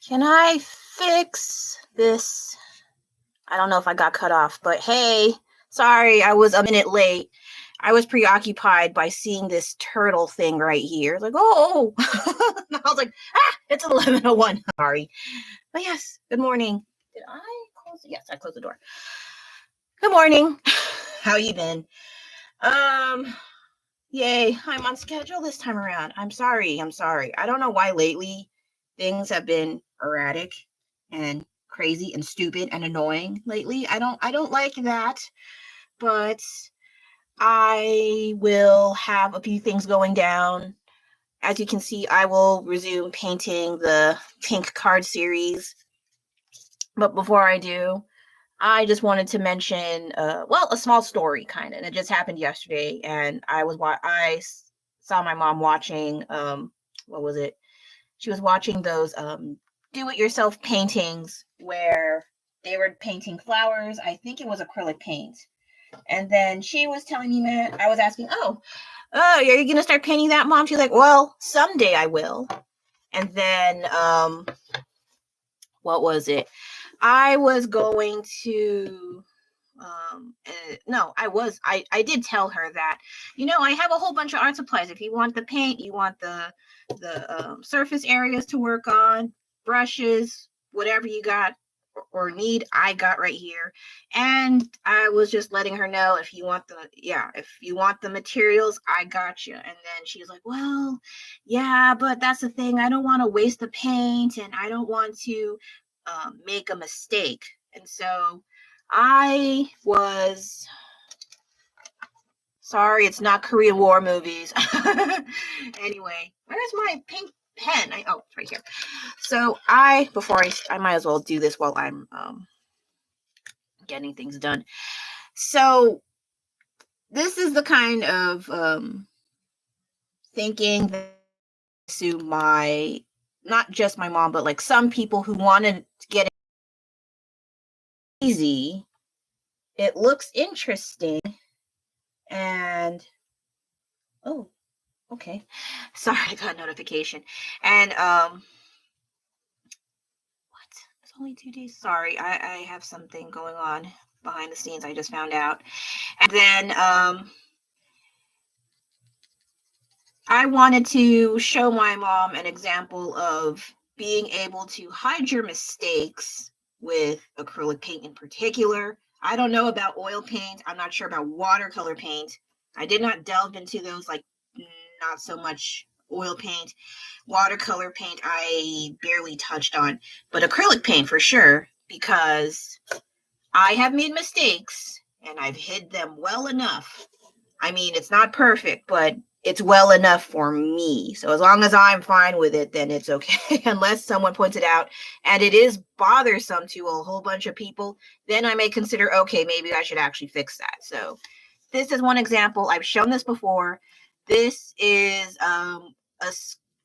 Can I fix this? I don't know if I got cut off, but hey, sorry, I was a minute late. I was preoccupied by seeing this turtle thing right here. Like, oh, I was like, it's 11:01. Sorry. But yes, good morning. Did I close it? Yes, I closed the door. Good morning. How you been? Yay, I'm on schedule this time around. I'm sorry. I don't know why lately things have been erratic and crazy and stupid and annoying lately. I don't like that, but I will have a few things going down. As you can see, I will resume painting the pink card series. But before I do, I just wanted to mention, a small story kind of. And it just happened yesterday, and I saw my mom watching, what was it? She was watching those do-it-yourself paintings where they were painting flowers. I think it was acrylic paint. And then she was telling me, man, I was asking, oh, are you gonna start painting that, Mom? She's like, well, someday I will. And then, what was it? I was going to I did tell her that, I have a whole bunch of art supplies. If you want the paint, you want the surface areas to work on, brushes, whatever you got or need, I got right here. And I was just letting her know, if you want the materials, I got you. And then she's like, well, yeah, but that's the thing, I don't want to waste the paint, and I don't want to make a mistake. And so I was sorry, it's not Korean War movies. Anyway, where's my pink pen? It's right here. So I might as well do this while I'm getting things done. So this is the kind of thinking that to not just my mom, but like some people who wanted to get it easy. It looks interesting. And okay. Sorry, I got a notification. And what? It's only 2 days. Sorry, I have something going on behind the scenes. I just found out. And then I wanted to show my mom an example of being able to hide your mistakes with acrylic paint in particular. I don't know about oil paint. I'm not sure about watercolor paint. I did not delve into those, like not so much oil paint. Watercolor paint I barely touched on, but acrylic paint for sure, because I have made mistakes and I've hid them well enough. I mean, it's not perfect, but it's well enough for me. So as long as I'm fine with it, then it's okay. Unless someone points it out and it is bothersome to a whole bunch of people, then I may consider, okay, maybe I should actually fix that. So this is one example. I've shown this before. This is a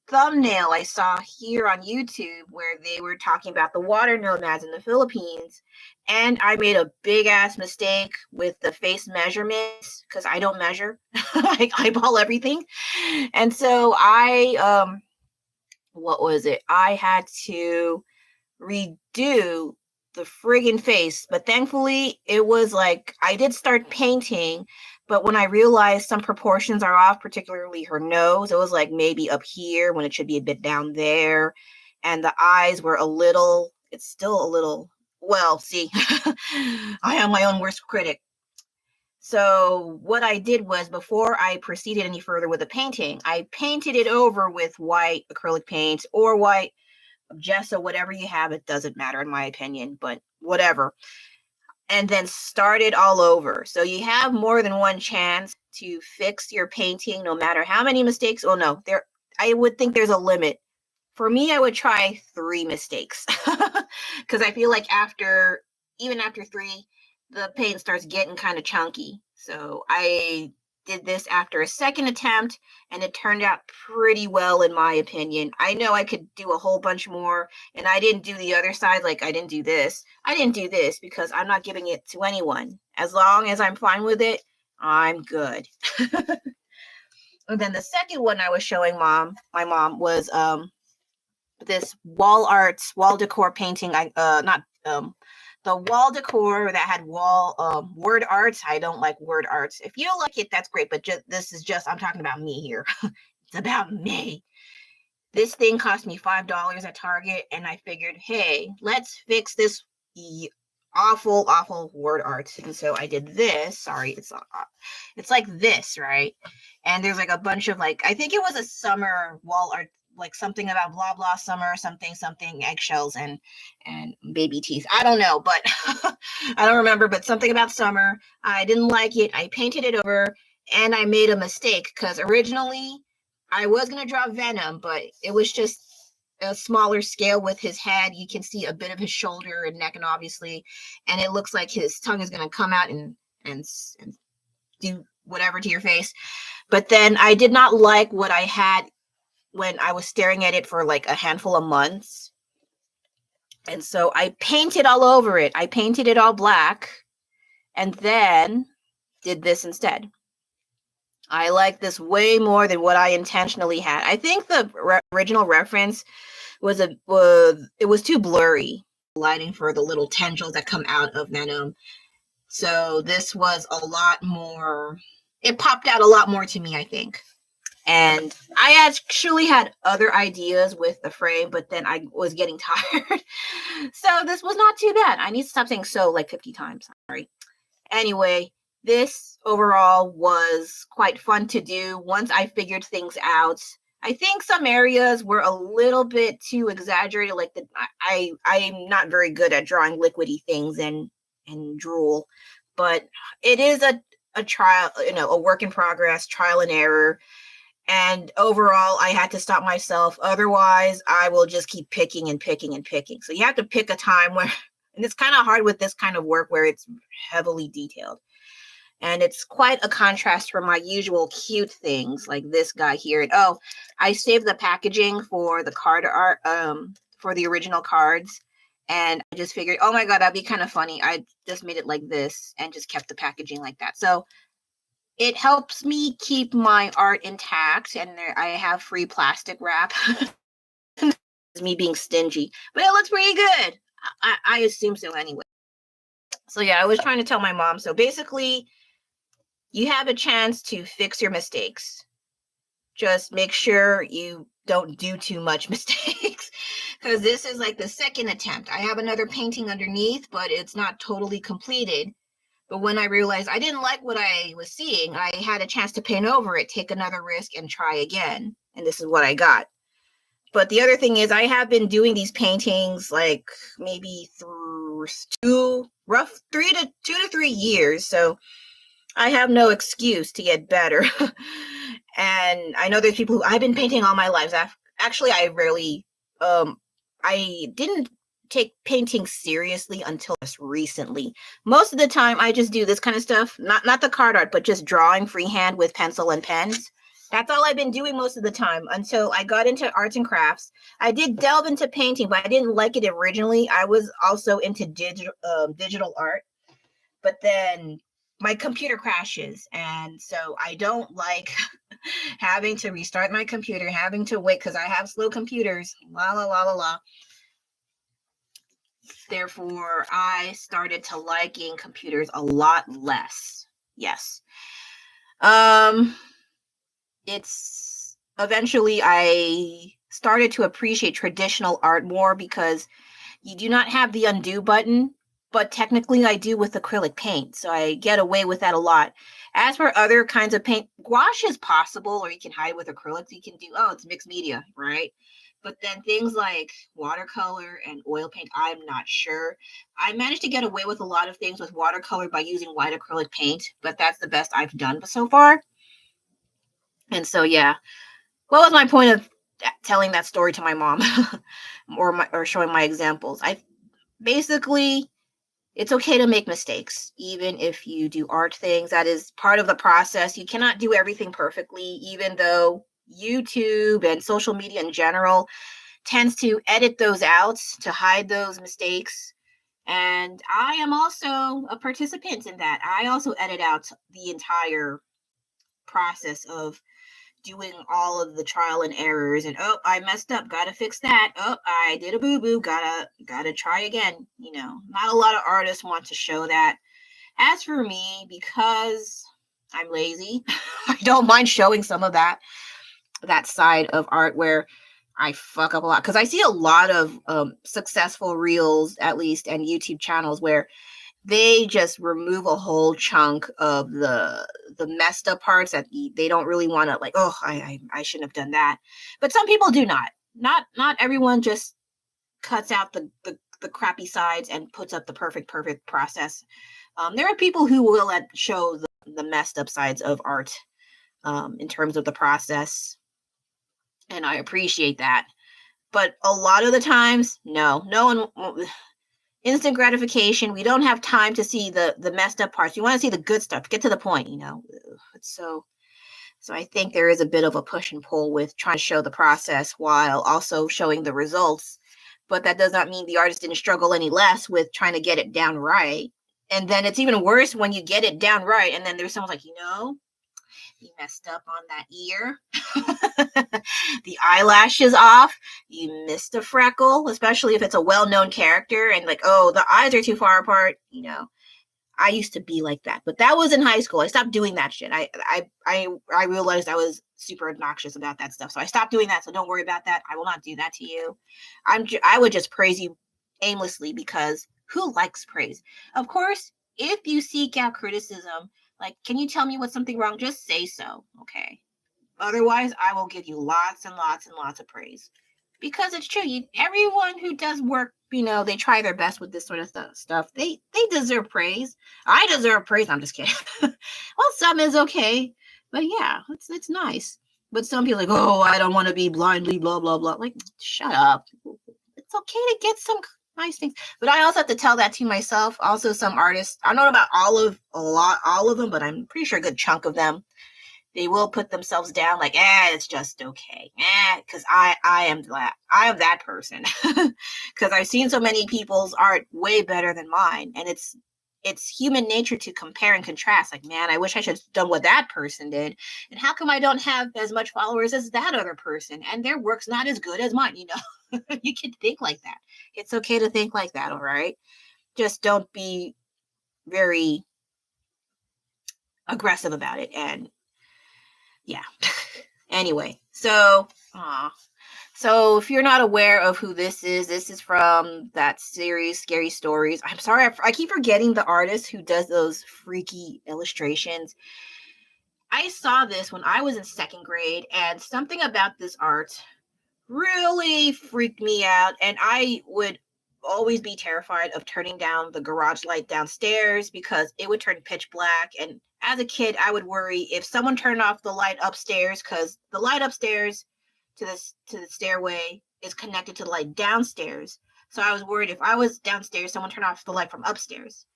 thumbnail I saw here on YouTube where they were talking about the water nomads in the Philippines. And I made a big ass mistake with the face measurements because I don't measure. I eyeball everything. And so what was it? I had to redo the friggin' face. But thankfully, it was like I did start painting. But when I realized some proportions are off, particularly her nose, it was like maybe up here when it should be a bit down there. And the eyes were it's still a little, well, see, I am my own worst critic. So what I did was, before I proceeded any further with the painting, I painted it over with white acrylic paint or white gesso, whatever you have. It doesn't matter in my opinion, but whatever. And then started all over. So you have more than one chance to fix your painting, no matter how many mistakes. Oh no, I would think there's a limit. For me, I would try 3 mistakes because I feel like even after 3, the paint starts getting kind of chunky. So I did this after a second attempt, and it turned out pretty well in my opinion. I know I could do a whole bunch more, and I didn't do the other side. Like I didn't do this because I'm not giving it to anyone. As long as I'm fine with it, I'm good. And then the second one I was showing my mom was this wall decor painting. Not the wall decor that had word arts. I don't like word arts. If you like it, that's great. But I'm talking about me here. It's about me. This thing cost me $5 at Target, and I figured, hey, let's fix this awful word art. And so I did this. Sorry, it's like this, right? And there's like a bunch of like, I think it was a summer wall art, like something about blah blah summer, something eggshells and baby teeth. I don't know, but I don't remember, but something about summer. I didn't like it. I painted it over, and I made a mistake because originally I was gonna draw Venom, but it was just a smaller scale with his head. You can see a bit of his shoulder and neck, and obviously, and it looks like his tongue is gonna come out and do whatever to your face. But then I did not like what I had when I was staring at it for like a handful of months. And so I painted all over it. I painted it all black and then did this instead. I like this way more than what I intentionally had. I think the original reference was it was too blurry, lighting for the little tendrils that come out of Venom. So this was a lot more, it popped out a lot more to me, I think. And I actually had other ideas with the frame, but then I was getting tired. So this was not too bad. I need to stop saying so like 50 times. Sorry. Anyway, this overall was quite fun to do once I figured things out. I think some areas were a little bit too exaggerated. Like I'm not very good at drawing liquidy things and drool, but it is a trial, a work in progress, trial and error. And overall, I had to stop myself. Otherwise, I will just keep picking and picking and picking. So you have to pick a time where, and it's kind of hard with this kind of work where it's heavily detailed. And it's quite a contrast from my usual cute things like this guy here. And I saved the packaging for the card art, for the original cards. And I just figured, oh my God, that'd be kind of funny. I just made it like this and just kept the packaging like that. So it helps me keep my art intact, and I have free plastic wrap. It's me being stingy, but it looks pretty good. I assume so anyway. So yeah, I was trying to tell my mom. So basically, you have a chance to fix your mistakes. Just make sure you don't do too much mistakes, because this is like the second attempt. I have another painting underneath, but it's not totally completed. But when I realized I didn't like what I was seeing, I had a chance to paint over it, take another risk, and try again. And this is what I got. But the other thing is I have been doing these paintings like maybe through 2 to 3 years. So I have no excuse to get better. And I know there's people who I've been painting all my life. Actually, I rarely, I didn't take painting seriously until just recently. Most of the time I just do this kind of stuff, not the card art, but just drawing freehand with pencil and pens. That's all I've been doing most of the time until I got into arts and crafts. I did delve into painting, but I didn't like it originally. I was also into digital art, but then my computer crashes, and so I don't like having to restart my computer, having to wait because I have slow computers. La la la la la. Therefore, I started to liking computers a lot less. Yes. It's eventually I started to appreciate traditional art more because you do not have the undo button, but technically I do with acrylic paint. So I get away with that a lot. As for other kinds of paint, gouache is possible, or you can hide with acrylics. You can do, it's mixed media, right? But then things like watercolor and oil paint, I'm not sure. I managed to get away with a lot of things with watercolor by using white acrylic paint, but that's the best I've done so far. And so, yeah. What was my point of telling that story to my mom or showing my examples? Basically, it's okay to make mistakes, even if you do art things. That is part of the process. You cannot do everything perfectly, even though YouTube and social media in general tends to edit those out to hide those mistakes. And I am also a participant in that. I also edit out the entire process of doing all of the trial and errors and, oh, I messed up, gotta fix that. Oh, I did a boo-boo, gotta try again. You know, not a lot of artists want to show that. As for me, because I'm lazy, I don't mind showing some of that side of art where I fuck up a lot. Because I see a lot of successful reels, at least, and YouTube channels where they just remove a whole chunk of the messed up parts that they don't really want to, like, oh, I shouldn't have done that. But some people do not everyone just cuts out the crappy sides and puts up the perfect process. There are people who will show the messed up sides of art in terms of the process, and I appreciate that. But a lot of the times, no one. Instant gratification. We don't have time to see the messed up parts. You want to see the good stuff. Get to the point, you know. It's so I think there is a bit of a push and pull with trying to show the process while also showing the results. But that does not mean the artist didn't struggle any less with trying to get it down right. And then it's even worse when you get it down right and then there's someone like, you know, you messed up on that ear. The eyelashes off. You missed a freckle, especially if it's a well-known character and like, oh, the eyes are too far apart. You know, I used to be like that, but that was in high school. I stopped doing that shit. I realized I was super obnoxious about that stuff, so I stopped doing that. So don't worry about that. I will not do that to you. I would just praise you aimlessly because who likes praise? Of course, if you seek out criticism, like, can you tell me what's something wrong? Just say so, okay? Otherwise, I will give you lots and lots and lots of praise. Because it's true. Everyone who does work, you know, they try their best with this sort of stuff. They deserve praise. I deserve praise. I'm just kidding. Well, some is okay. But yeah, it's nice. But some people are like, oh, I don't want to be blindly blah, blah, blah. Like, shut up. It's okay to get some nice things. But I also have to tell that to myself. Also, some artists, I don't know about all of them, but I'm pretty sure a good chunk of them, they will put themselves down like, it's just okay. Because I am that person. Because I've seen so many people's art way better than mine. And it's human nature to compare and contrast. Like, man, I wish I should have done what that person did. And how come I don't have as much followers as that other person? And their work's not as good as mine, you know? You can think like that. It's okay to think like that, all right? Just don't be very aggressive about it. And yeah. Anyway, so if you're not aware of who this is from that series, Scary Stories. I'm sorry, I keep forgetting the artist who does those freaky illustrations. I saw this when I was in second grade, and something about this art really freaked me out, and I would always be terrified of turning down the garage light downstairs because it would turn pitch black. And as a kid, I would worry if someone turned off the light upstairs, because the light upstairs to the stairway is connected to the light downstairs. So I was worried if I was downstairs, someone turned off the light from upstairs,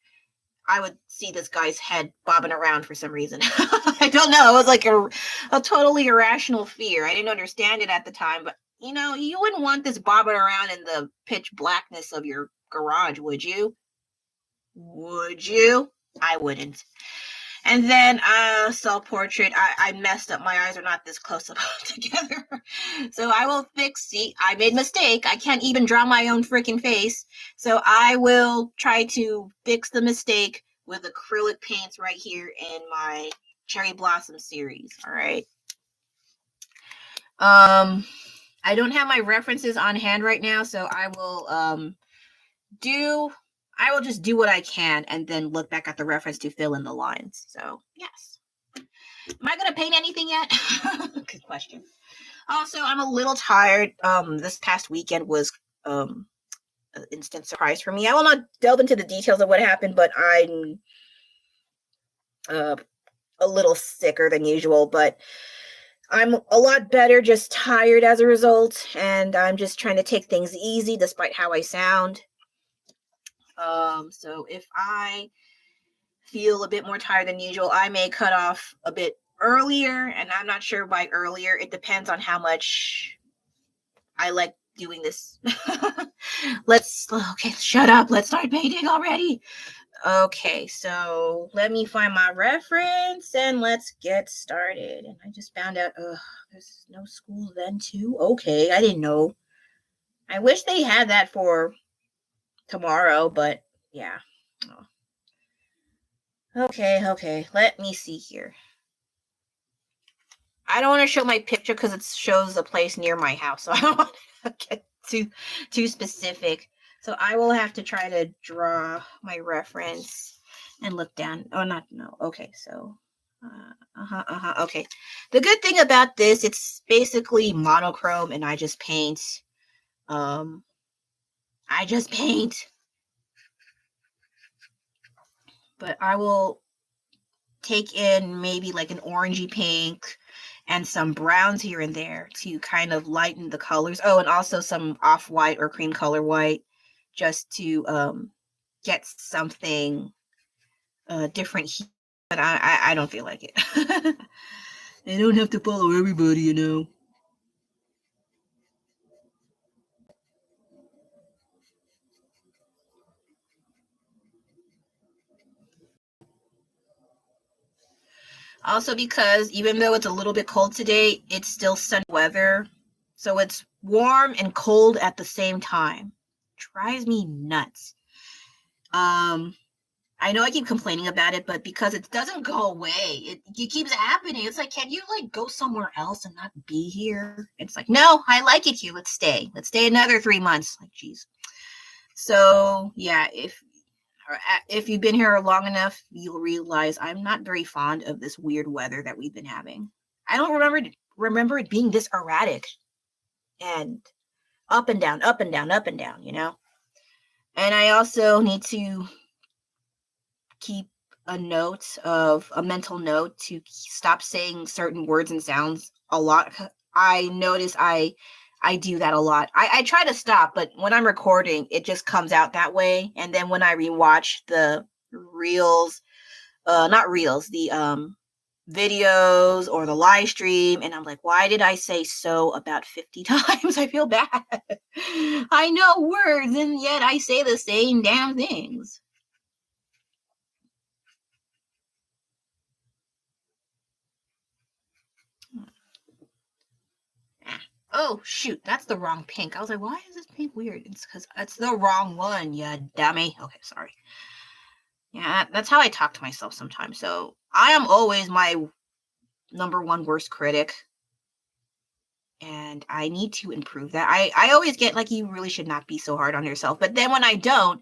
I would see this guy's head bobbing around for some reason. I don't know. It was like a totally irrational fear. I didn't understand it at the time, but you know, you wouldn't want this bobbing around in the pitch blackness of your garage, would you? Would you? I wouldn't. And then self-portrait. I messed up. My eyes are not this close up together. So I will see, I made a mistake. I can't even draw my own freaking face. So I will try to fix the mistake with acrylic paints right here in my Cherry Blossom series. All right. I don't have my references on hand right now, so I will just do what I can and then look back at the reference to fill in the lines. So, yes. Am I going to paint anything yet? Good question. Also, I'm a little tired. This past weekend was an instant surprise for me. I will not delve into the details of what happened, but I'm a little sicker than usual, but I'm a lot better, just tired as a result, and I'm just trying to take things easy despite how I sound. So if I feel a bit more tired than usual, I may cut off a bit earlier, and I'm not sure by earlier. It depends on how much I like doing this. Okay, shut up. Let's start painting already. Okay, so let me find my reference and let's get started. And I just found out, there's no school then too. Okay, I didn't know. I wish they had that for tomorrow, but yeah. Oh. Okay, let me see here. I don't want to show my picture because it shows a place near my house, so I don't want to get too specific. So I will have to try to draw my reference and look down. Oh, not no. Okay, so okay. The good thing about this, it's basically monochrome, and I just paint. I just paint. But I will take in maybe like an orangey pink and some browns here and there to kind of lighten the colors. Oh, and also some off-white or cream color white, just to get something different here. But I don't feel like it. I don't have to follow everybody, you know. Also because even though it's a little bit cold today, it's still sunny weather. So it's warm and cold at the same time. Drives me nuts. I know I keep complaining about it, but because it doesn't go away, it keeps happening. It's like, can you like go somewhere else and not be here? It's like, no, I like it here. Let's stay. Let's stay another 3 months. Like, geez. So yeah, if you've been here long enough, you'll realize I'm not very fond of this weird weather that we've been having. I don't remember it being this erratic and up and down, up and down, up and down, you know? And I also need to keep a mental note to stop saying certain words and sounds a lot. I notice I do that a lot. I try to stop, but when I'm recording, it just comes out that way. And then when I rewatch the reels, not reels, the videos or the live stream, and I'm like, why did I say so about 50 times? I feel bad. I know words, and yet I say the same damn things. Oh, shoot, that's the wrong pink. I was like, why is this pink weird? It's because it's the wrong one, you dummy. Okay, sorry. Yeah, that's how I talk to myself sometimes. So I am always my number one worst critic. And I need to improve that. I always get like, you really should not be so hard on yourself. But then when I don't,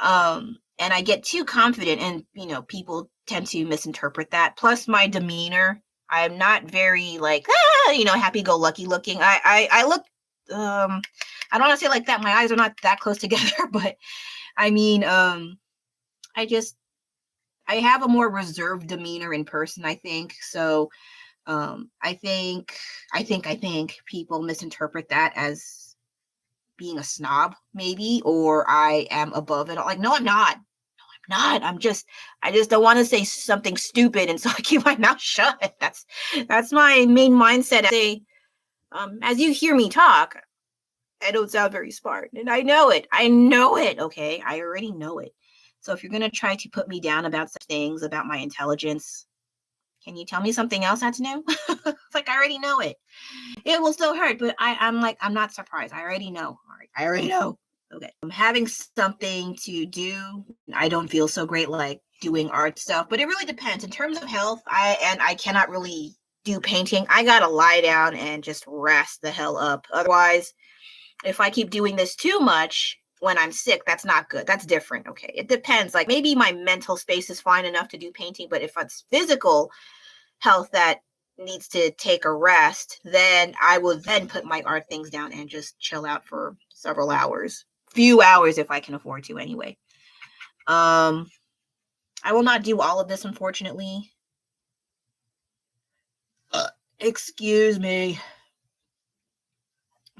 and I get too confident, and, you know, people tend to misinterpret that. Plus my demeanor. I'm not very like, happy-go-lucky looking. I look, I don't want to say like that. My eyes are not that close together, but I mean, I have a more reserved demeanor in person, I think. So, I think people misinterpret that as being a snob, maybe, or I am above it. Like, no, I'm not. I just don't want to say something stupid, and so I keep my mouth shut. That's my main mindset. As you hear me talk, I don't sound very smart, and I know it. Okay, I already know it. So if you're gonna try to put me down about such things, about my intelligence, can you tell me something else that's new? It's like, I already know it. It will still hurt, but I'm not surprised. I already know. All right, I already know. Okay. I'm having something to do. I don't feel so great like doing art stuff, but it really depends. In terms of health, I cannot really do painting. I gotta lie down and just rest the hell up. Otherwise, if I keep doing this too much when I'm sick, that's not good. That's different. Okay. It depends. Like, maybe my mental space is fine enough to do painting, but if it's physical health that needs to take a rest, then I will then put my art things down and just chill out for several hours. Few hours if I can afford to, anyway. I will not do all of this, unfortunately. Excuse me.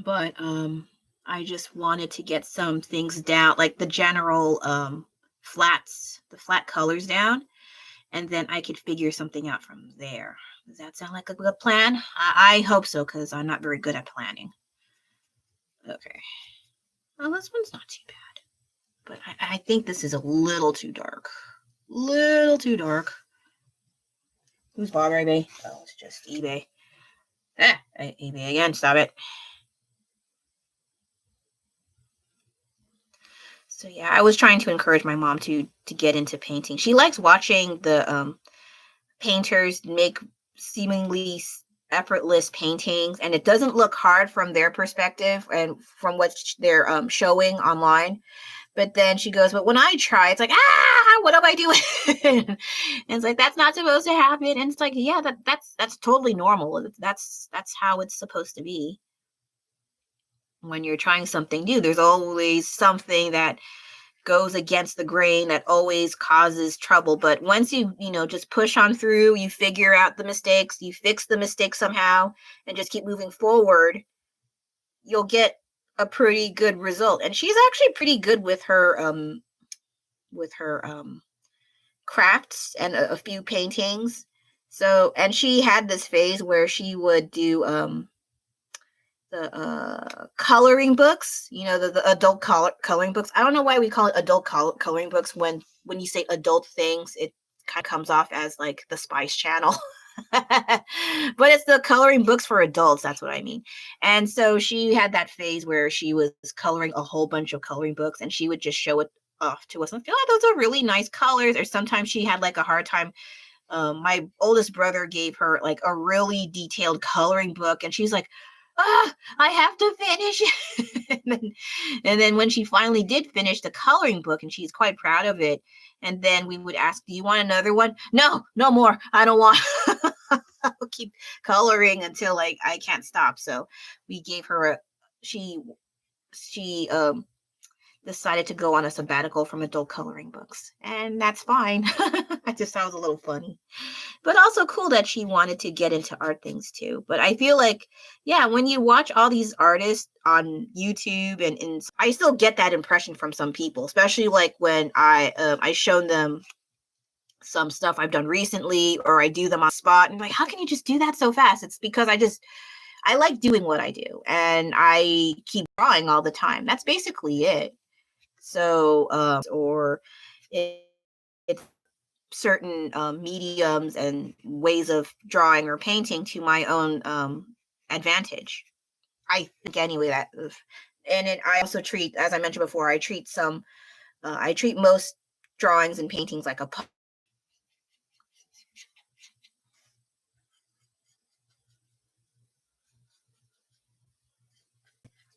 But I just wanted to get some things down, like the general the flat colors down, and then I could figure something out from there. Does that sound like a good plan? I hope so, because I'm not very good at planning. Okay. Well, this one's not too bad. But I think this is a little too dark. Little too dark. Who's bothering me? Oh, it's just eBay. eBay again. Stop it. So yeah, I was trying to encourage my mom to get into painting. She likes watching the painters make seemingly effortless paintings, and it doesn't look hard from their perspective and from what they're showing online. But then she goes, but when I try, it's like, what am I doing? And it's like, that's not supposed to happen. And it's like, yeah, that's totally normal. That's how it's supposed to be. When you're trying something new, there's always something that goes against the grain that always causes trouble. But once you just push on through, you figure out the mistakes, you fix the mistakes somehow, and just keep moving forward, you'll get a pretty good result. And she's actually pretty good with her crafts and a few paintings. So, and she had this phase where she would do the coloring books, the adult coloring books. I don't know why we call it adult coloring books when you say adult things, it kind of comes off as like the Spice Channel. But it's the coloring books for adults, that's what I mean. And so she had that phase where she was coloring a whole bunch of coloring books, and she would just show it off to us and feel like those are really nice colors. Or sometimes she had like a hard time. My oldest brother gave her like a really detailed coloring book, and she's like, I have to finish. and then when she finally did finish the coloring book, and she's quite proud of it, and then we would ask, do you want another one? No more. I don't want. I'll keep coloring until like I can't stop. So we gave her she decided to go on a sabbatical from adult coloring books, and that's fine. I just thought it was a little funny, but also cool that she wanted to get into art things too. But I feel like, yeah, when you watch all these artists on YouTube, and I still get that impression from some people, especially like when I show them some stuff I've done recently, or I do them on the spot, and like, how can you just do that so fast? It's because I like doing what I do, and I keep drawing all the time. That's basically it. So, or it's certain mediums and ways of drawing or painting to my own advantage. I think anyway that, and I also treat, as I mentioned before, I treat most drawings and paintings like a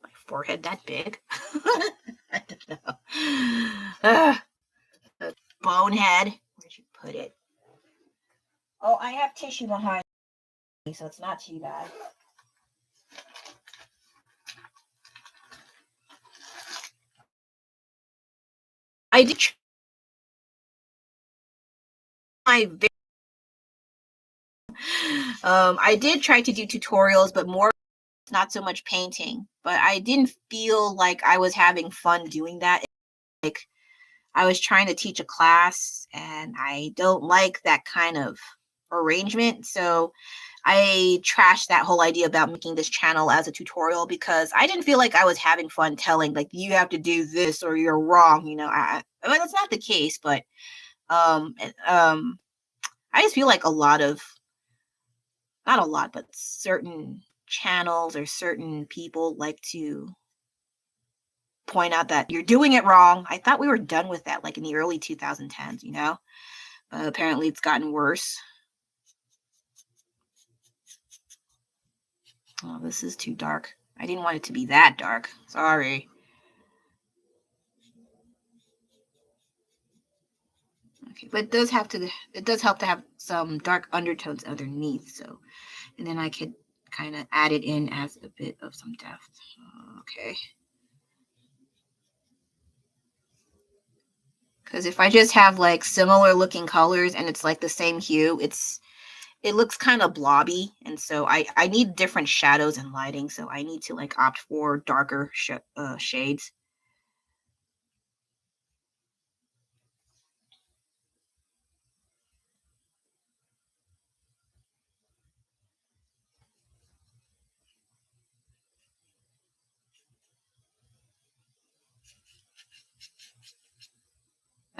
my forehead that big. I don't know. Bonehead. Where'd you put it? Oh, I have tissue behind me, so it's not too bad. I did I did try to do tutorials, but more, not so much painting. But I didn't feel like I was having fun doing that. Like, I was trying to teach a class, and I don't like that kind of arrangement. So I trashed that whole idea about making this channel as a tutorial, because I didn't feel like I was having fun telling, like, you have to do this or you're wrong. I mean, that's not the case, but I just feel like not a lot, but certain channels or certain people like to point out that you're doing it wrong. I thought we were done with that, like in the early 2010s, apparently it's gotten worse. Oh, this is too dark. I didn't want it to be that dark. Sorry. Okay, but it does help to have some dark undertones underneath. So, and then I could kind of add it in as a bit of some depth. Okay. Because if I just have like similar looking colors and it's like the same hue, it looks kind of blobby. And so I need different shadows and lighting. So I need to like opt for darker shades.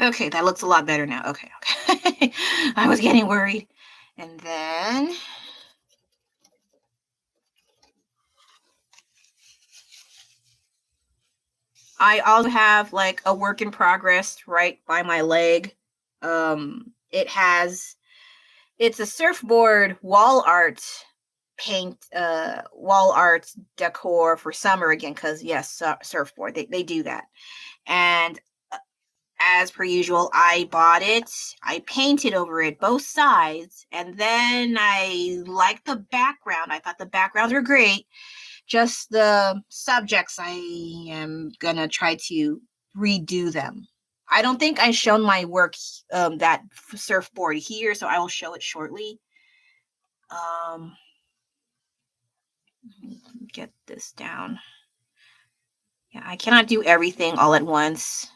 Okay, that looks a lot better now. Okay, okay. I was getting worried. And then I also have like a work in progress right by my leg. It's a surfboard wall art paint wall art decor for summer again, because yes, surfboard, they do that. And as per usual, I bought it, I painted over it both sides, and then I liked the background. I thought the backgrounds were great. Just the subjects, I am gonna try to redo them. I don't think I've shown my work, that surfboard here, so I will show it shortly. Um, get this down. Yeah, I cannot do everything all at once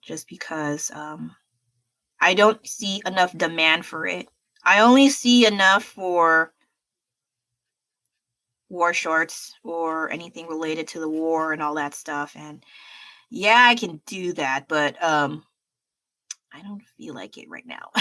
just because I don't see enough demand for it. I only see enough for war shorts or anything related to the war and all that stuff. And yeah, I can do that, but I don't feel like it right now.